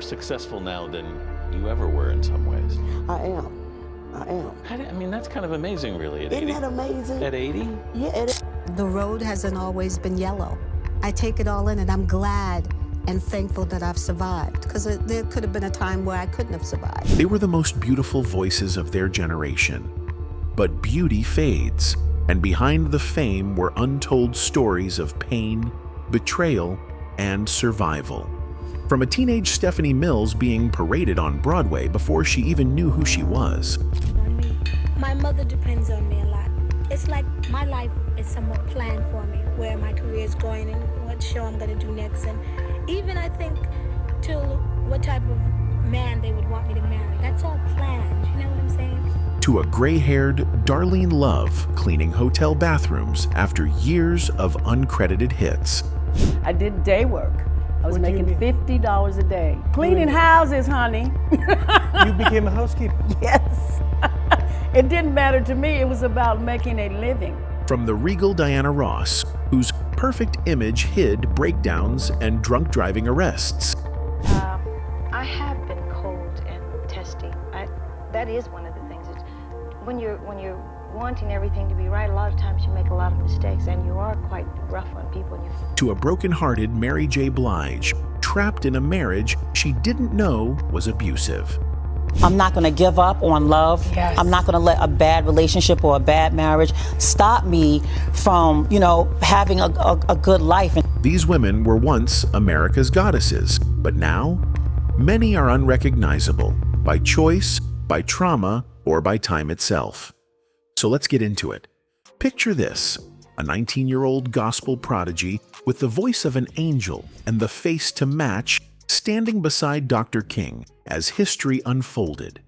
more successful now than you ever were in some ways. I am. I mean, that's kind of amazing, really, at 80. Isn't that amazing? At 80? Yeah, it is. The road hasn't always been yellow. I take it all in, and I'm glad and thankful that I've survived, because there could have been a time where I couldn't have survived. They were the most beautiful voices of their generation. But beauty fades, and behind the fame were untold stories of pain, betrayal, and survival. From a teenage Stephanie Mills being paraded on Broadway before she even knew who she was. My mother depends on me a lot. It's like my life is somewhat planned for me, where my career is going and what show I'm going to do next. And even I think to what type of man they would want me to marry. That's all planned, you know what I'm saying? To a gray-haired Darlene Love cleaning hotel bathrooms after years of uncredited hits. I did day work. I was making $50 a day. Cleaning houses, honey. You became a housekeeper? Yes. It didn't matter to me. It was about making a living. From the regal Diana Ross, whose perfect image hid breakdowns and drunk driving arrests. I have been cold and testy. That is one of the things. It's, when you're wanting everything to be right, a lot of times you make a lot of mistakes, and you are quite rough on people. To a broken-hearted Mary J. Blige, trapped in a marriage she didn't know was abusive. I'm not going to give up on love. Yes. I'm not going to let a bad relationship or a bad marriage stop me from, having a good life. These women were once America's goddesses, but now many are unrecognizable by choice, by trauma, or by time itself. So let's get into it. Picture this, a 19-year-old gospel prodigy with the voice of an angel and the face to match, standing beside Dr. King as history unfolded.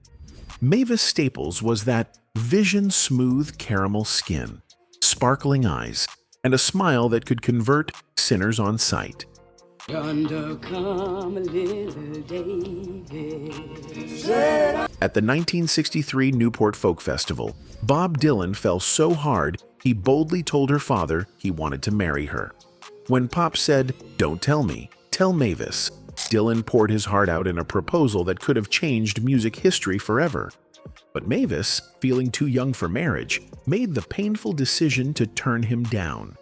Mavis Staples was that vision-smooth caramel skin, sparkling eyes, and a smile that could convert sinners on sight. Yonder come a little David. At the 1963 Newport Folk Festival, Bob Dylan fell so hard he boldly told her father he wanted to marry her. When Pop said, "Don't tell me, tell Mavis," Dylan poured his heart out in a proposal that could have changed music history forever. But Mavis, feeling too young for marriage, made the painful decision to turn him down.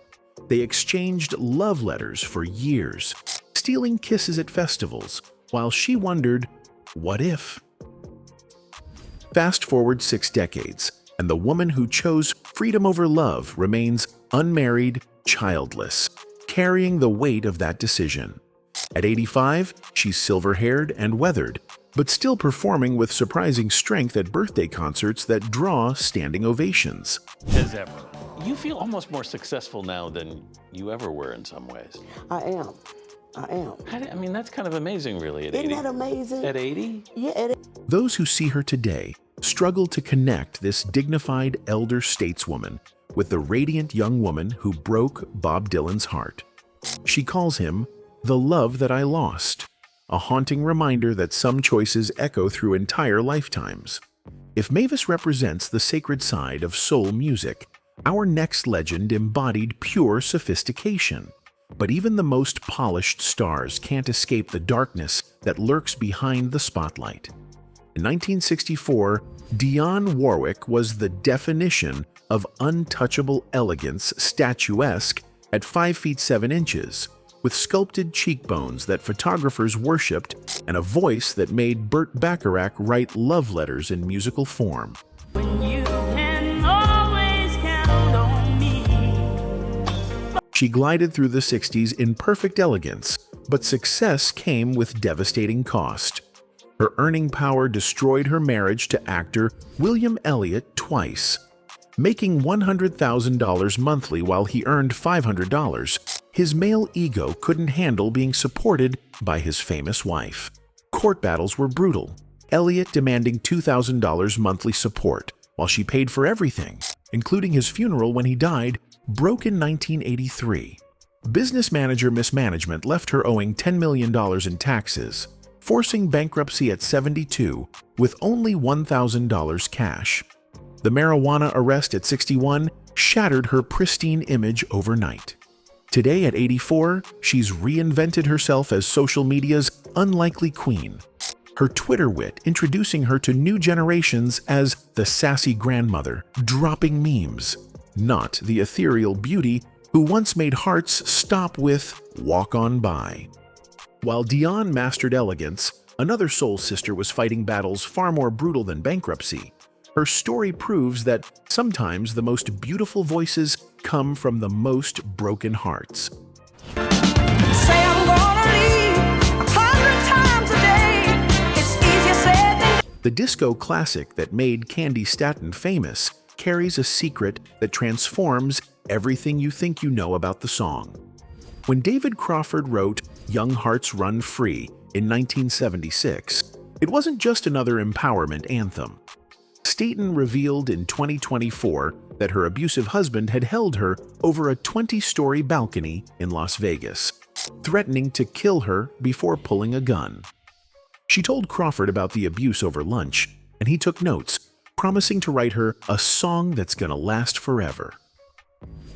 They exchanged love letters for years, stealing kisses at festivals, while she wondered, what if? Fast forward 6 decades, and the woman who chose freedom over love remains unmarried, childless, carrying the weight of that decision. At 85, she's silver-haired and weathered, but still performing with surprising strength at birthday concerts that draw standing ovations. As ever. You feel almost more successful now than you ever were in some ways. I am. I mean, that's kind of amazing, really, at 80. Isn't that amazing? At 80? Yeah, it is. Those who see her today struggle to connect this dignified elder stateswoman with the radiant young woman who broke Bob Dylan's heart. She calls him the love that I lost, a haunting reminder that some choices echo through entire lifetimes. If Mavis represents the sacred side of soul music, our next legend embodied pure sophistication. But even the most polished stars can't escape the darkness that lurks behind the spotlight. In 1964, Dionne Warwick was the definition of untouchable elegance, statuesque at 5 feet 7 inches, with sculpted cheekbones that photographers worshipped and a voice that made Burt Bacharach write love letters in musical form. When you can always count on me. She glided through the 60s in perfect elegance, but success came with devastating cost. Her earning power destroyed her marriage to actor William Elliott twice. Making $100,000 monthly while he earned $500, his male ego couldn't handle being supported by his famous wife. Court battles were brutal, Elliott demanding $2,000 monthly support, while she paid for everything, including his funeral when he died, broke in 1983. Business manager mismanagement left her owing $10 million in taxes, forcing bankruptcy at 72 with only $1,000 cash. The marijuana arrest at 61 shattered her pristine image overnight. Today at 84, she's reinvented herself as social media's unlikely queen. Her Twitter wit introducing her to new generations as the sassy grandmother, dropping memes, not the ethereal beauty who once made hearts stop with "walk on by." While Dionne mastered elegance, another soul sister was fighting battles far more brutal than bankruptcy. Her story proves that sometimes the most beautiful voices come from the most broken hearts. Say I'm gonna leave 100 times a day. It's easier said than The disco classic that made Candi Staton famous carries a secret that transforms everything you think you know about the song. When David Crawford wrote Young Hearts Run Free in 1976, it wasn't just another empowerment anthem. Staton revealed in 2024 that her abusive husband had held her over a 20-story balcony in Las Vegas, threatening to kill her before pulling a gun. She told Crawford about the abuse over lunch, and he took notes, promising to write her a song that's gonna last forever.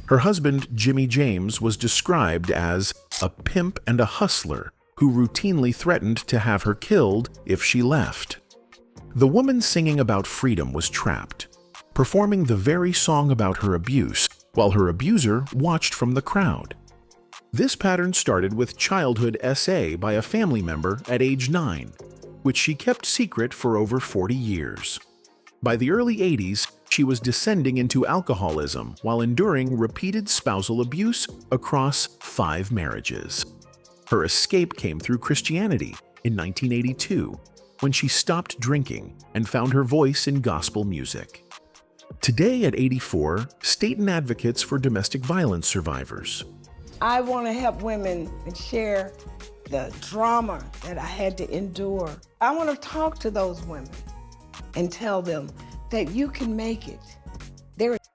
Her husband, Jimmy James, was described as a pimp and a hustler who routinely threatened to have her killed if she left. The woman singing about freedom was trapped, performing the very song about her abuse while her abuser watched from the crowd. This pattern started with childhood SA by a family member at age 9, which she kept secret for over 40 years. By the early 80s, she was descending into alcoholism while enduring repeated spousal abuse across 5 marriages. Her escape came through Christianity in 1982, when she stopped drinking and found her voice in gospel music. Today at 84, Staton advocates for domestic violence survivors. I want to help women and share the drama that I had to endure. I want to talk to those women and tell them that you can make it.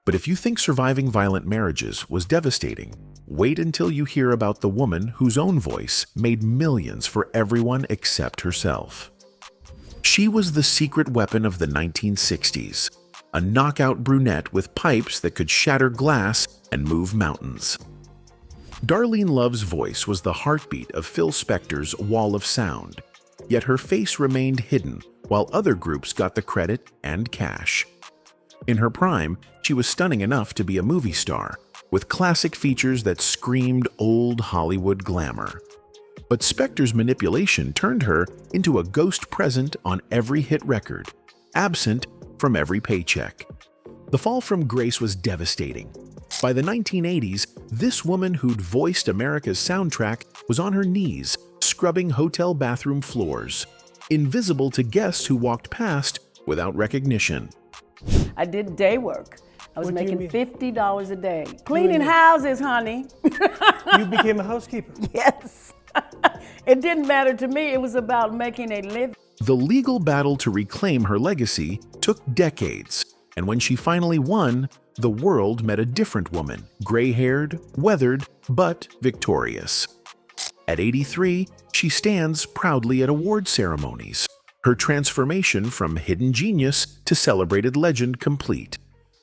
But if you think surviving violent marriages was devastating, wait until you hear about the woman whose own voice made millions for everyone except herself. She was the secret weapon of the 1960s, a knockout brunette with pipes that could shatter glass and move mountains. Darlene Love's voice was the heartbeat of Phil Spector's Wall of Sound, yet her face remained hidden while other groups got the credit and cash. In her prime, she was stunning enough to be a movie star, with classic features that screamed old Hollywood glamour. But Spector's manipulation turned her into a ghost present on every hit record, absent from every paycheck. The fall from grace was devastating. By the 1980s, this woman who'd voiced America's soundtrack was on her knees, scrubbing hotel bathroom floors, invisible to guests who walked past without recognition. I did day work. I was What do you making mean? $50 a day. Cleaning houses, honey. You became a housekeeper. Yes. It didn't matter to me. It was about making a living. The legal battle to reclaim her legacy took decades, and when she finally won, the world met a different woman, gray-haired, weathered, but victorious. At 83, she stands proudly at award ceremonies, her transformation from hidden genius to celebrated legend complete,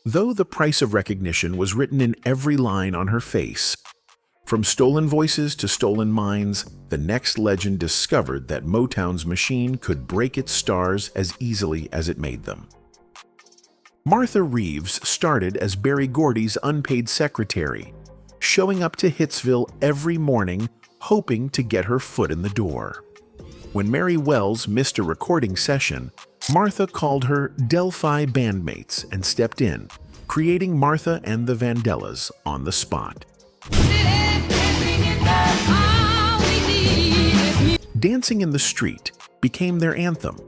though the price of recognition was written in every line on her face. From stolen voices to stolen minds, the next legend discovered that Motown's machine could break its stars as easily as it made them. Martha Reeves started as Berry Gordy's unpaid secretary, showing up to Hitsville every morning, hoping to get her foot in the door. When Mary Wells missed a recording session, Martha called her Delphi bandmates and stepped in, creating Martha and the Vandellas on the spot. Dancing in the Street became their anthem,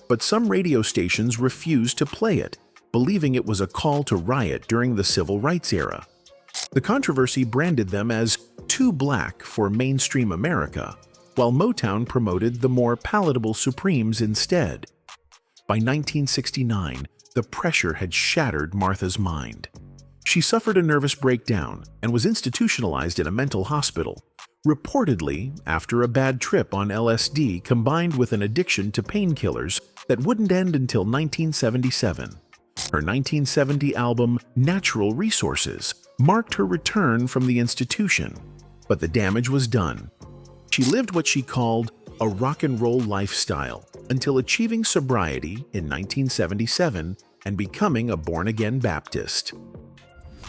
but some radio stations refused to play it, believing it was a call to riot during the civil rights era. The controversy branded them as too black for mainstream America, while Motown promoted the more palatable Supremes instead. By 1969, the pressure had shattered Martha's mind. She suffered a nervous breakdown and was institutionalized in a mental hospital, reportedly after a bad trip on LSD combined with an addiction to painkillers that wouldn't end until 1977. Her 1970 album, Natural Resources, marked her return from the institution, but the damage was done. She lived what she called a rock and roll lifestyle until achieving sobriety in 1977 and becoming a born-again Baptist.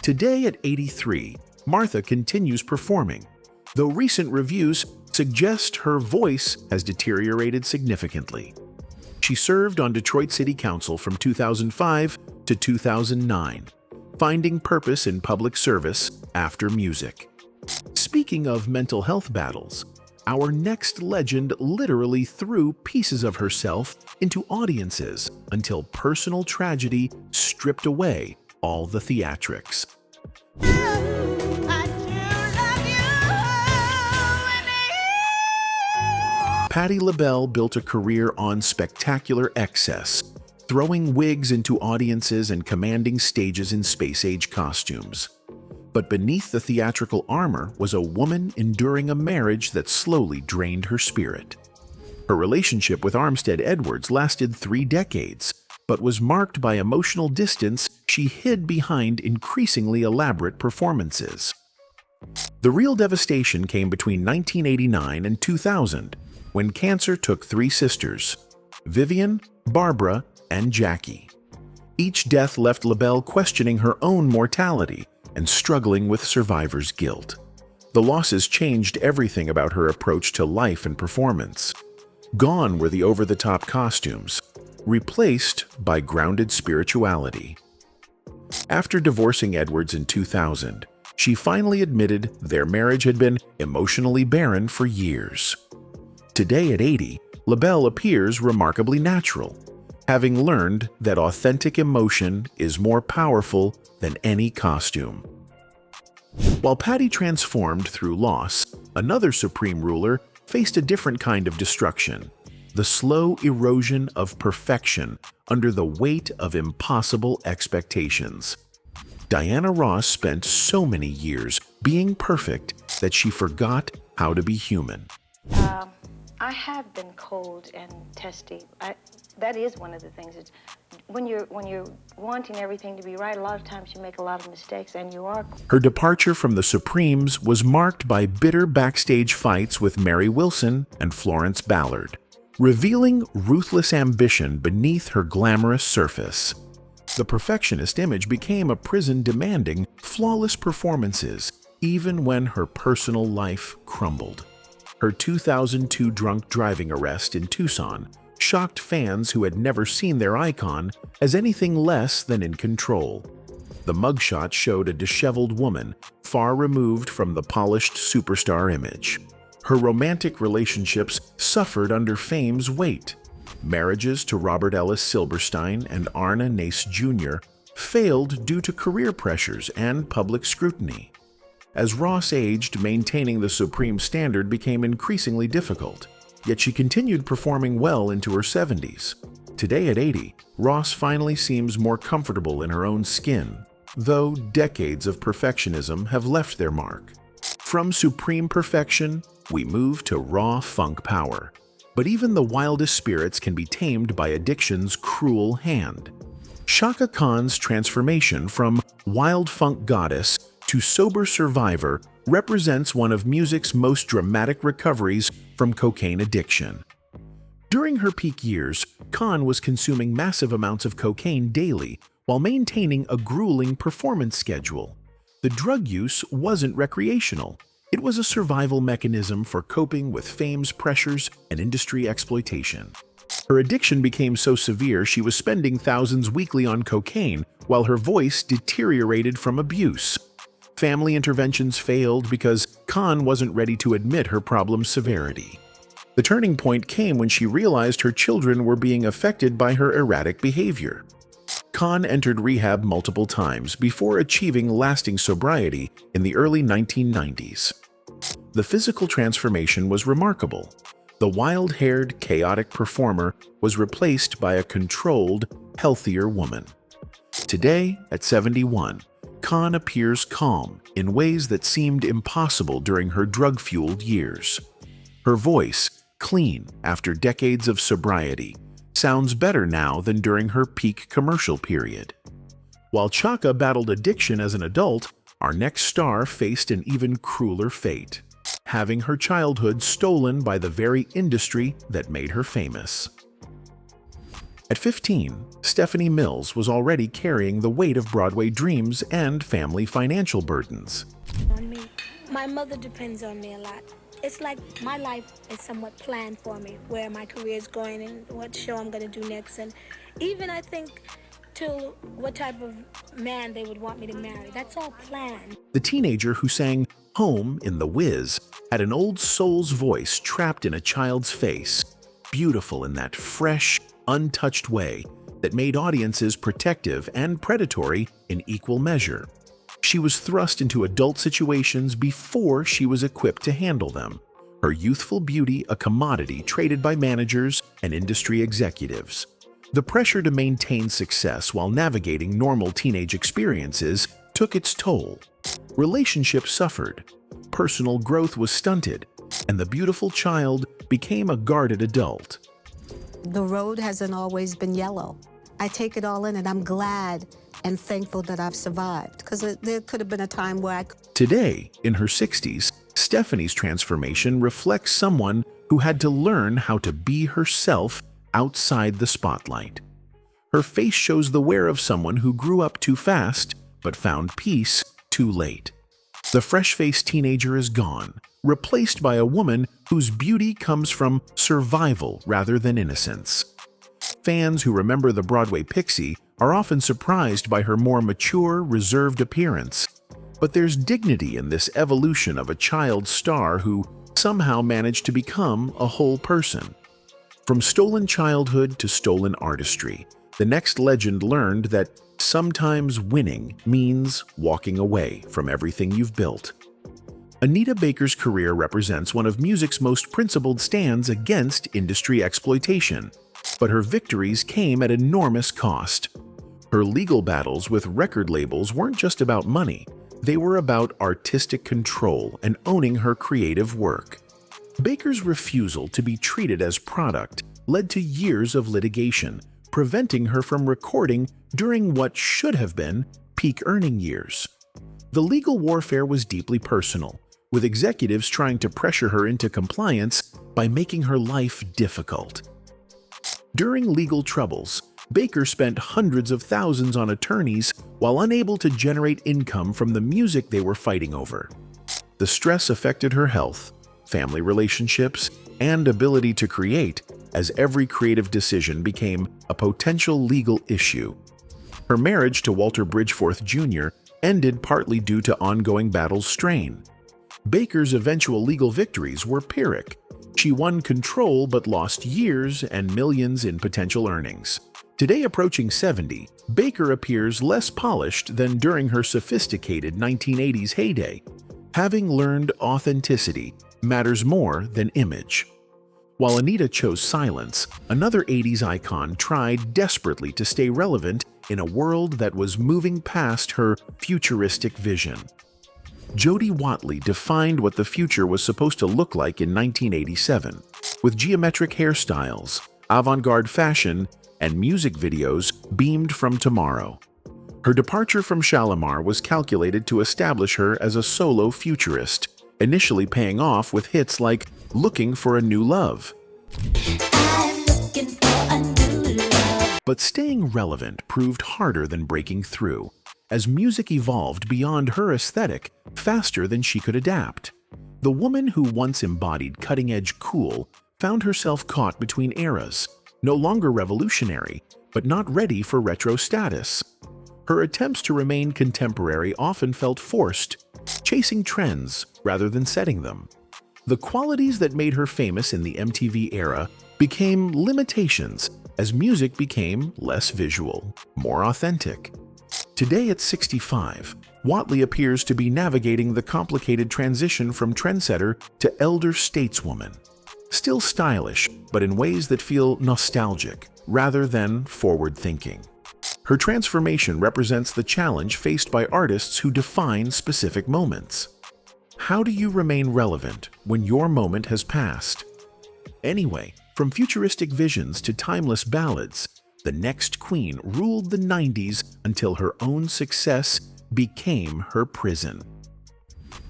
Today at 83, Martha continues performing, though recent reviews suggest her voice has deteriorated significantly. She served on Detroit City Council from 2005 to 2009, finding purpose in public service after music. Speaking of mental health battles, our next legend literally threw pieces of herself into audiences until personal tragedy stripped away all the theatrics. Patti LaBelle built a career on spectacular excess, throwing wigs into audiences and commanding stages in space-age costumes. But beneath the theatrical armor was a woman enduring a marriage that slowly drained her spirit. Her relationship with Armstead Edwards lasted 3 decades, but was marked by emotional distance she hid behind increasingly elaborate performances. The real devastation came between 1989 and 2000, when cancer took 3 sisters, Vivian, Barbara, and Jackie. Each death left LaBelle questioning her own mortality and struggling with survivor's guilt. The losses changed everything about her approach to life and performance. Gone were the over-the-top costumes, replaced by grounded spirituality. After divorcing Edwards in 2000, she finally admitted their marriage had been emotionally barren for years. Today at 80, LaBelle appears remarkably natural, having learned that authentic emotion is more powerful than any costume. While Patti transformed through loss, another supreme ruler faced a different kind of destruction, the slow erosion of perfection under the weight of impossible expectations. Diana Ross spent so many years being perfect that she forgot how to be human. I have been cold and testy. That is one of the things. It's when you're wanting everything to be right, a lot of times you make a lot of mistakes, and you are. Her departure from the Supremes was marked by bitter backstage fights with Mary Wilson and Florence Ballard, revealing ruthless ambition beneath her glamorous surface. The perfectionist image became a prison demanding flawless performances, even when her personal life crumbled. Her 2002 drunk driving arrest in Tucson shocked fans who had never seen their icon as anything less than in control. The mugshot showed a disheveled woman, far removed from the polished superstar image. Her romantic relationships suffered under fame's weight. Marriages to Robert Ellis Silberstein and Arna Nace Jr. failed due to career pressures and public scrutiny. As Ross aged, maintaining the supreme standard became increasingly difficult, yet she continued performing well into her 70s. Today at 80, Ross finally seems more comfortable in her own skin, though decades of perfectionism have left their mark. From supreme perfection, we move to raw funk power. But even the wildest spirits can be tamed by addiction's cruel hand. Chaka Khan's transformation from wild funk goddess to sober survivor represents one of music's most dramatic recoveries from cocaine addiction. During her peak years, Khan was consuming massive amounts of cocaine daily while maintaining a grueling performance schedule. The drug use wasn't recreational. It was a survival mechanism for coping with fame's pressures and industry exploitation. Her addiction became so severe she was spending thousands weekly on cocaine while her voice deteriorated from abuse. Family interventions failed because Khan wasn't ready to admit her problem's severity. The turning point came when she realized her children were being affected by her erratic behavior. Khan entered rehab multiple times before achieving lasting sobriety in the early 1990s. The physical transformation was remarkable. The wild-haired, chaotic performer was replaced by a controlled, healthier woman. Today, at 71, Khan appears calm in ways that seemed impossible during her drug-fueled years. Her voice, clean after decades of sobriety, sounds better now than during her peak commercial period. While Chaka battled addiction as an adult, our next star faced an even crueler fate, having her childhood stolen by the very industry that made her famous. At 15, Stephanie Mills was already carrying the weight of Broadway dreams and family financial burdens. On me. My mother depends on me a lot. It's like my life is somewhat planned for me, where my career is going and what show I'm going to do next. And even I think to what type of man they would want me to marry. That's all planned. The teenager who sang Home in The Wiz had an old soul's voice trapped in a child's face, beautiful in that fresh, untouched way that made audiences protective and predatory in equal measure. She was thrust into adult situations before she was equipped to handle them, her youthful beauty a commodity traded by managers and industry executives. The pressure to maintain success while navigating normal teenage experiences took its toll. Relationships suffered, personal growth was stunted, and the beautiful child became a guarded adult. The road hasn't always been yellow. I take it all in, and I'm glad and thankful that I've survived, because there could have been a time where I... Today, in her 60s, Stephanie's transformation reflects someone who had to learn how to be herself outside the spotlight. Her face shows the wear of someone who grew up too fast, but found peace too late. The fresh-faced teenager is gone, replaced by a woman whose beauty comes from survival rather than innocence. Fans who remember the Broadway pixie are often surprised by her more mature, reserved appearance. But there's dignity in this evolution of a child star who somehow managed to become a whole person. From stolen childhood to stolen artistry, the next legend learned that sometimes winning means walking away from everything you've built. Anita Baker's career represents one of music's most principled stands against industry exploitation, but her victories came at enormous cost. Her legal battles with record labels weren't just about money, they were about artistic control and owning her creative work. Baker's refusal to be treated as product led to years of litigation, preventing her from recording during what should have been peak earning years. The legal warfare was deeply personal, with executives trying to pressure her into compliance by making her life difficult. During legal troubles, Baker spent hundreds of thousands on attorneys while unable to generate income from the music they were fighting over. The stress affected her health, family relationships, and ability to create, as every creative decision became a potential legal issue. Her marriage to Walter Bridgeforth Jr. ended partly due to ongoing battle's strain. Baker's eventual legal victories were Pyrrhic. She won control but lost years and millions in potential earnings. Today approaching 70, Baker appears less polished than during her sophisticated 1980s heyday. Having learned authenticity matters more than image. While Anita chose silence, another 80s icon tried desperately to stay relevant in a world that was moving past her futuristic vision. Jody Watley defined what the future was supposed to look like in 1987, with geometric hairstyles, avant-garde fashion, and music videos beamed from tomorrow. Her departure from Shalimar was calculated to establish her as a solo futurist, initially paying off with hits like Looking for a New Love. I'm looking for a new love. But staying relevant proved harder than breaking through, as music evolved beyond her aesthetic faster than she could adapt. The woman who once embodied cutting-edge cool found herself caught between eras, no longer revolutionary, but not ready for retro status. Her attempts to remain contemporary often felt forced, chasing trends rather than setting them. The qualities that made her famous in the MTV era became limitations as music became less visual, more authentic. Today at 65, Watley appears to be navigating the complicated transition from trendsetter to elder stateswoman. Still stylish, but in ways that feel nostalgic rather than forward-thinking. Her transformation represents the challenge faced by artists who define specific moments. How do you remain relevant when your moment has passed? Anyway, from futuristic visions to timeless ballads, the next queen ruled the 90s until her own success became her prison.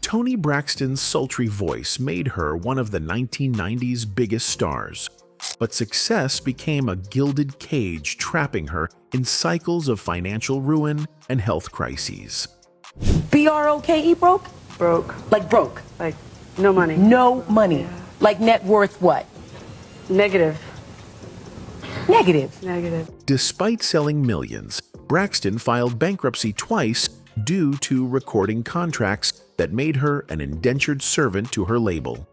Toni Braxton's sultry voice made her one of the 1990s biggest stars, but success became a gilded cage trapping her in cycles of financial ruin and health crises. B-R-O-K-E, broke? Broke. Like broke. Like, no money. No money. Yeah. Like net worth what? Negative. Negative. Negative. Despite selling millions, Braxton filed bankruptcy twice due to recording contracts that made her an indentured servant to her label.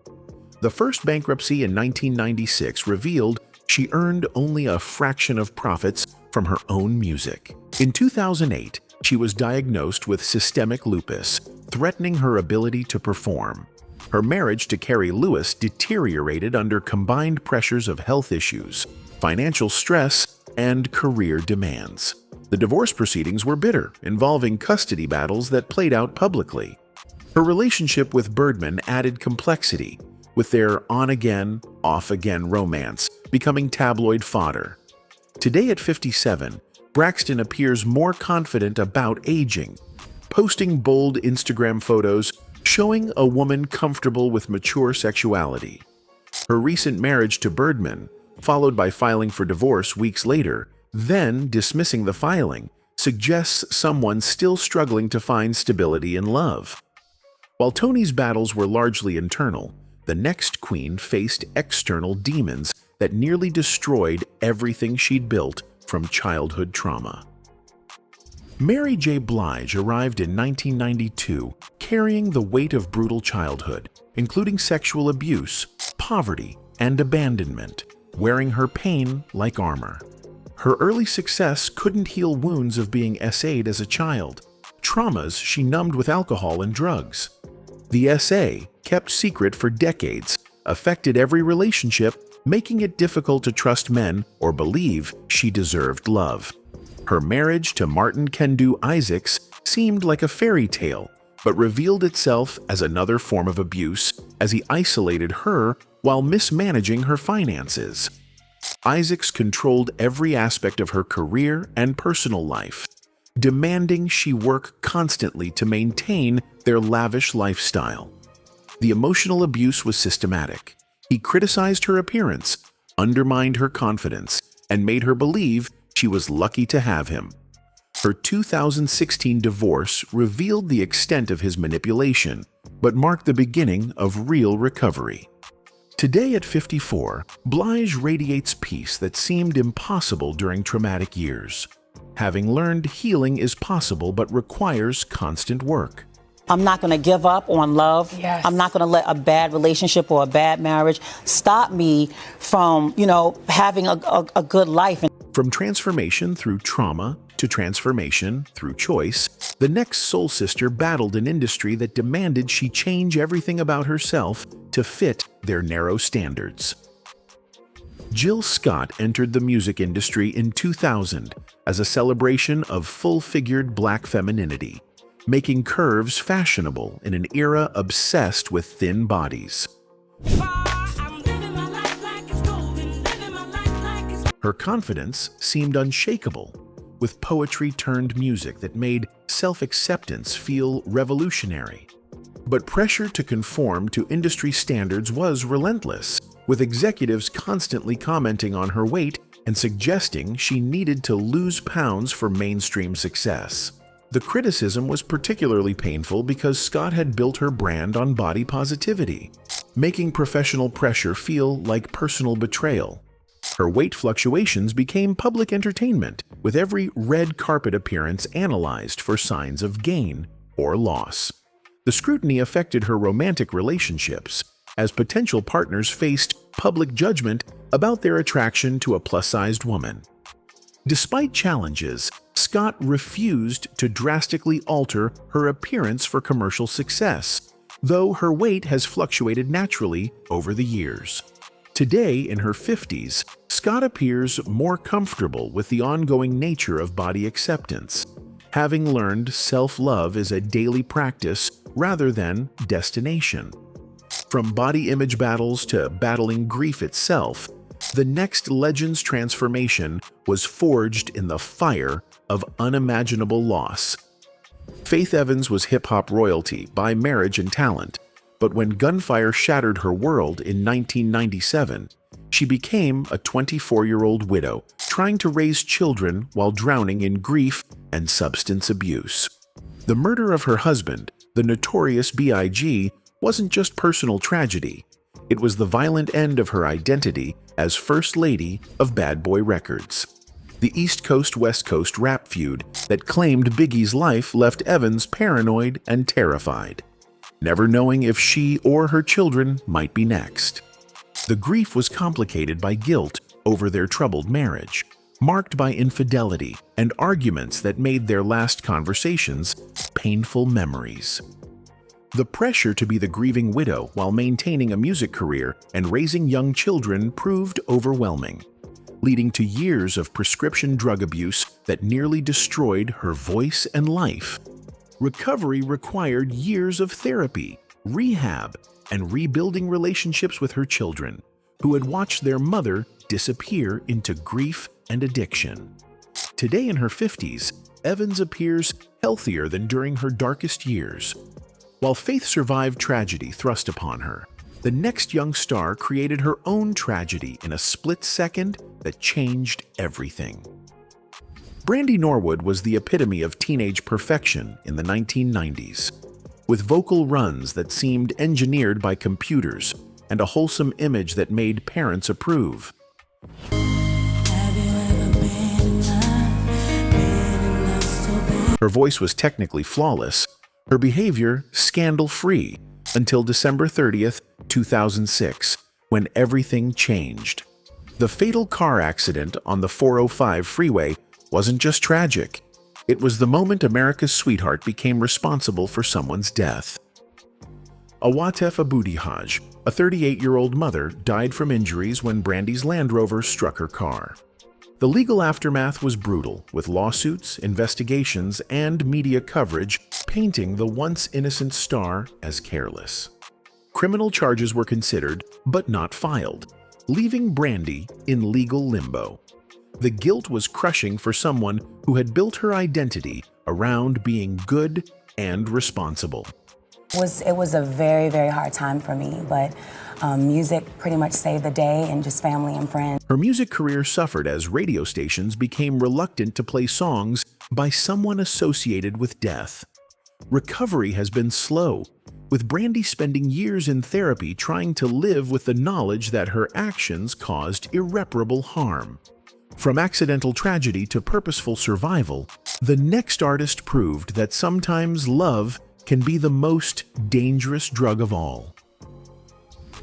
The first bankruptcy in 1996 revealed she earned only a fraction of profits from her own music. In 2008, she was diagnosed with systemic lupus, threatening her ability to perform. Her marriage to Carrie Lewis deteriorated under combined pressures of health issues, financial stress, and career demands. The divorce proceedings were bitter, involving custody battles that played out publicly. Her relationship with Birdman added complexity, with their on-again, off-again romance becoming tabloid fodder. Today at 57, Braxton appears more confident about aging, posting bold Instagram photos showing a woman comfortable with mature sexuality. Her recent marriage to Birdman, followed by filing for divorce weeks later, then dismissing the filing, suggests someone still struggling to find stability in love. While Toni's battles were largely internal, the next queen faced external demons that nearly destroyed everything she'd built from childhood trauma. Mary J. Blige arrived in 1992 carrying the weight of brutal childhood, including sexual abuse, poverty, and abandonment, wearing her pain like armor. Her early success couldn't heal wounds of being SA'd as a child, traumas she numbed with alcohol and drugs. The SA, kept secret for decades, affected every relationship, making it difficult to trust men or believe she deserved love. Her marriage to Martin Kendu Isaacs seemed like a fairy tale, but revealed itself as another form of abuse as he isolated her while mismanaging her finances. Isaacs controlled every aspect of her career and personal life, demanding she work constantly to maintain their lavish lifestyle. The emotional abuse was systematic. He criticized her appearance, undermined her confidence, and made her believe she was lucky to have him. Her 2016 divorce revealed the extent of his manipulation, but marked the beginning of real recovery. Today at 54, Blige radiates peace that seemed impossible during traumatic years. Having learned healing is possible but requires constant work. I'm not going to give up on love. Yes. I'm not going to let a bad relationship or a bad marriage stop me from, having a good life. From transformation through trauma to transformation through choice, the next soul sister battled an industry that demanded she change everything about herself to fit their narrow standards. Jill Scott entered the music industry in 2000 as a celebration of full-figured Black femininity, making curves fashionable in an era obsessed with thin bodies. Her confidence seemed unshakable, with poetry-turned music that made self-acceptance feel revolutionary. But pressure to conform to industry standards was relentless, with executives constantly commenting on her weight and suggesting she needed to lose pounds for mainstream success. The criticism was particularly painful because Scott had built her brand on body positivity, making professional pressure feel like personal betrayal. Her weight fluctuations became public entertainment, with every red carpet appearance analyzed for signs of gain or loss. The scrutiny affected her romantic relationships, as potential partners faced public judgment about their attraction to a plus-sized woman. Despite challenges, Scott refused to drastically alter her appearance for commercial success, though her weight has fluctuated naturally over the years. Today, in her 50s, Scott appears more comfortable with the ongoing nature of body acceptance, having learned self-love is a daily practice rather than destination. From body image battles to battling grief itself, the next legend's transformation was forged in the fire of unimaginable loss. Faith Evans was hip-hop royalty by marriage and talent, but when gunfire shattered her world in 1997, she became a 24-year-old widow trying to raise children while drowning in grief and substance abuse. The murder of her husband, the notorious Blige, wasn't just personal tragedy. It was the violent end of her identity as First Lady of Bad Boy Records. The East Coast-West Coast rap feud that claimed Biggie's life left Evans paranoid and terrified, never knowing if she or her children might be next. The grief was complicated by guilt over their troubled marriage, marked by infidelity and arguments that made their last conversations painful memories. The pressure to be the grieving widow while maintaining a music career and raising young children proved overwhelming, leading to years of prescription drug abuse that nearly destroyed her voice and life. Recovery required years of therapy, rehab, and rebuilding relationships with her children, who had watched their mother disappear into grief and addiction. Today in her 50s, Evans appears healthier than during her darkest years. While Faith survived tragedy thrust upon her, the next young star created her own tragedy in a split second that changed everything. Brandy Norwood was the epitome of teenage perfection in the 1990s, with vocal runs that seemed engineered by computers and a wholesome image that made parents approve. Her voice was technically flawless, her behavior scandal-free, until December 30th, 2006, when everything changed. The fatal car accident on the 405 freeway wasn't just tragic. It was the moment America's sweetheart became responsible for someone's death. Awatef Abudihaj, a 38-year-old mother, died from injuries when Brandy's Land Rover struck her car. The legal aftermath was brutal, with lawsuits, investigations, and media coverage painting the once innocent star as careless. Criminal charges were considered, but not filed, leaving Brandy in legal limbo. The guilt was crushing for someone who had built her identity around being good and responsible. It was a very, very hard time for me, but music pretty much saved the day, and just family and friends. Her music career suffered as radio stations became reluctant to play songs by someone associated with death. Recovery has been slow, with Brandy spending years in therapy trying to live with the knowledge that her actions caused irreparable harm. From accidental tragedy to purposeful survival, the next artist proved that sometimes love can be the most dangerous drug of all.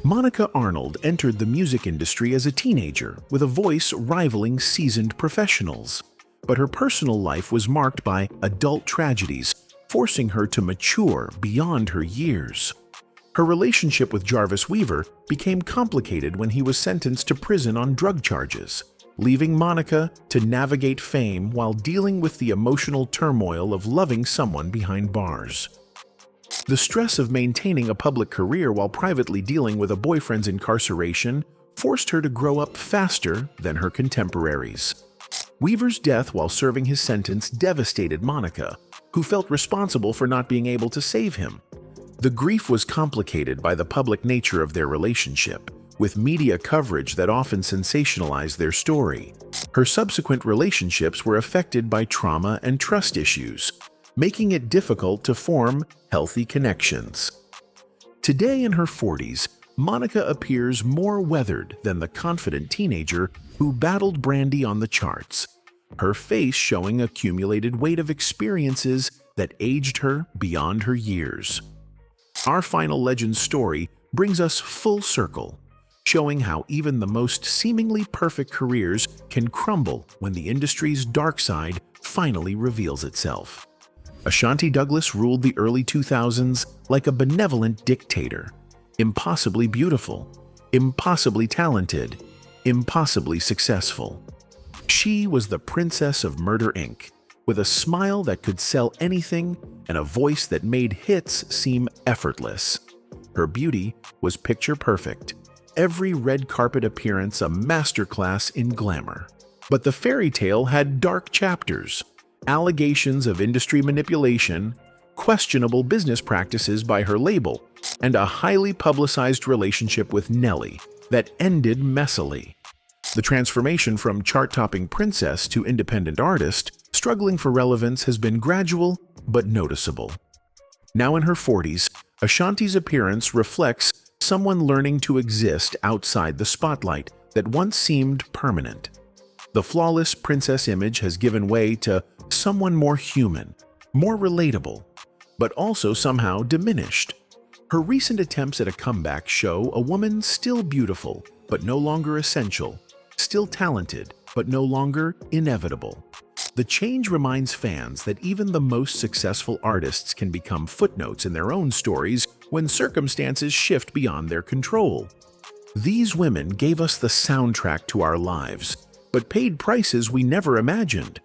Monica Arnold entered the music industry as a teenager with a voice rivaling seasoned professionals, but her personal life was marked by adult tragedies, forcing her to mature beyond her years. Her relationship with Jarvis Weaver became complicated when he was sentenced to prison on drug charges, leaving Monica to navigate fame while dealing with the emotional turmoil of loving someone behind bars. The stress of maintaining a public career while privately dealing with a boyfriend's incarceration forced her to grow up faster than her contemporaries. Weaver's death while serving his sentence devastated Monica, who felt responsible for not being able to save him. The grief was complicated by the public nature of their relationship, with media coverage that often sensationalized their story. Her subsequent relationships were affected by trauma and trust issues, making it difficult to form healthy connections. Today in her 40s, Monica appears more weathered than the confident teenager who battled Brandy on the charts, her face showing accumulated weight of experiences that aged her beyond her years. Our final legend story brings us full circle, showing how even the most seemingly perfect careers can crumble when the industry's dark side finally reveals itself. Ashanti Douglas ruled the early 2000s like a benevolent dictator, impossibly beautiful, impossibly talented, impossibly successful. She was the Princess of Murder, Inc., with a smile that could sell anything and a voice that made hits seem effortless. Her beauty was picture perfect, every red carpet appearance a masterclass in glamour. But the fairy tale had dark chapters, allegations of industry manipulation, questionable business practices by her label, and a highly publicized relationship with Nelly that ended messily. The transformation from chart-topping princess to independent artist, struggling for relevance, has been gradual but noticeable. Now in her 40s, Ashanti's appearance reflects someone learning to exist outside the spotlight that once seemed permanent. The flawless princess image has given way to someone more human, more relatable, but also somehow diminished. Her recent attempts at a comeback show a woman still beautiful, but no longer essential, still talented, but no longer inevitable. The change reminds fans that even the most successful artists can become footnotes in their own stories when circumstances shift beyond their control. These women gave us the soundtrack to our lives, but paid prices we never imagined.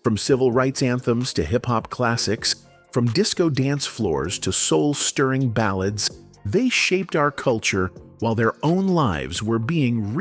From civil rights anthems to hip-hop classics, from disco dance floors to soul-stirring ballads, they shaped our culture while their own lives were being